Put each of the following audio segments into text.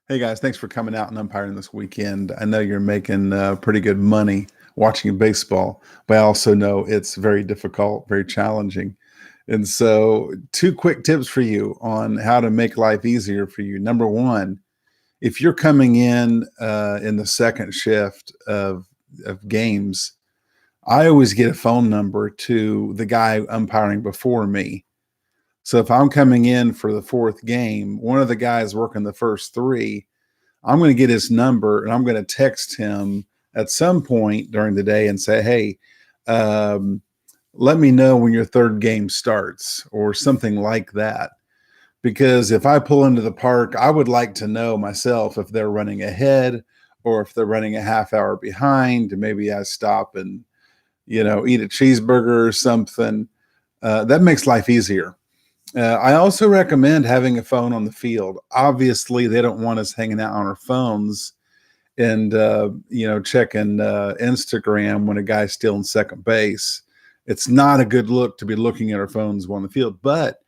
Hey guys, thanks for coming out and umpiring this weekend. I know you're making pretty good money watching baseball, but I also know it's very difficult, very challenging. And so, two quick tips for you on how to make life easier for you. Number one, if you're coming in the second shift of games, I always get a phone number to the guy umpiring before me. So if I'm coming in for the fourth game, one of the guys working the first three, I'm going to get his number and I'm going to text him at some point during the day and say, hey, um, let me know when your third game starts or something like that. Because if I pull into the park, I would like to know myself if they're running ahead or if they're running a half hour behind. And maybe I stop and, eat a cheeseburger or something. That makes life easier. I also recommend having a phone on the field. Obviously, they don't want us hanging out on our phones and checking Instagram when a guy's still in second base. It's not a good look to be looking at our phones on the field. But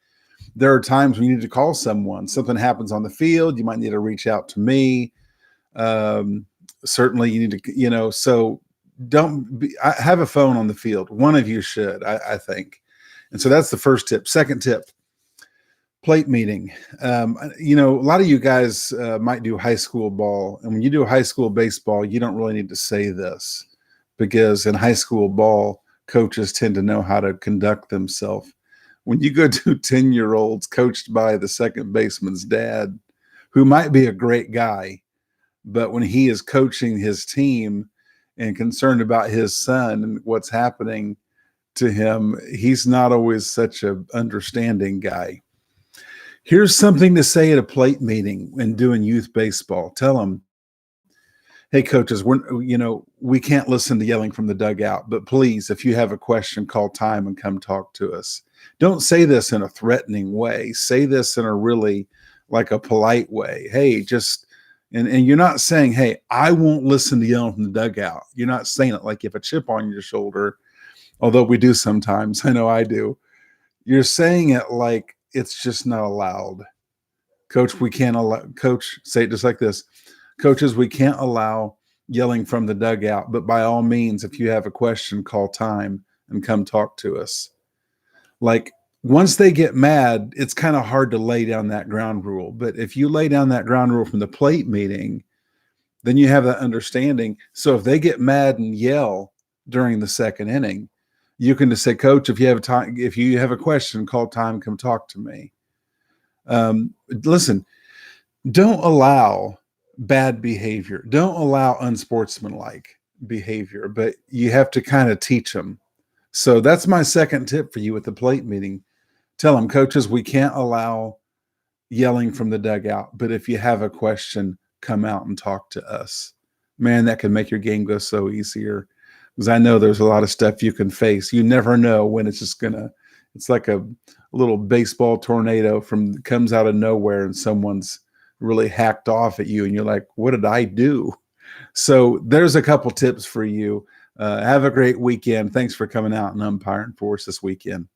there are times when you need to call someone. Something happens on the field. You might need to reach out to me. Certainly, you need to, So have a phone on the field. One of you should, I think. And so that's the first tip. Second tip. Plate meeting. A lot of you guys might do high school ball. And when you do high school baseball, you don't really need to say this because in high school ball, coaches tend to know how to conduct themselves. When you go to 10-year-olds coached by the second baseman's dad, who might be a great guy, but when he is coaching his team and concerned about his son and what's happening to him, he's not always such an understanding guy. Here's something to say at a plate meeting when doing youth baseball. Tell them, hey, coaches, we can't listen to yelling from the dugout, but please, if you have a question, call time and come talk to us. Don't say this in a threatening way. Say this in a really like a polite way. Hey, and you're not saying, hey, I won't listen to yelling from the dugout. You're not saying it like you have a chip on your shoulder, although we do sometimes. I know I do. You're saying it like, it's just not allowed. Coach, we can't allow, coach, say it just like this. Coaches, we can't allow yelling from the dugout, but by all means, if you have a question, call time and come talk to us. Like once they get mad, it's kind of hard to lay down that ground rule. But if you lay down that ground rule from the plate meeting, then you have that understanding. So if they get mad and yell during the second inning, you can just say, Coach, if you have a question, call time, come talk to me. Listen, don't allow bad behavior. Don't allow unsportsmanlike behavior, but you have to kind of teach them. So that's my second tip for you at the plate meeting. Tell them, coaches, we can't allow yelling from the dugout, but if you have a question, come out and talk to us. Man, that can make your game go so easier. Because I know there's a lot of stuff you can face. You never know when it's just it's like a little baseball tornado comes out of nowhere and someone's really hacked off at you and you're like, what did I do? So there's a couple tips for you. Have a great weekend. Thanks for coming out and umpiring for us this weekend.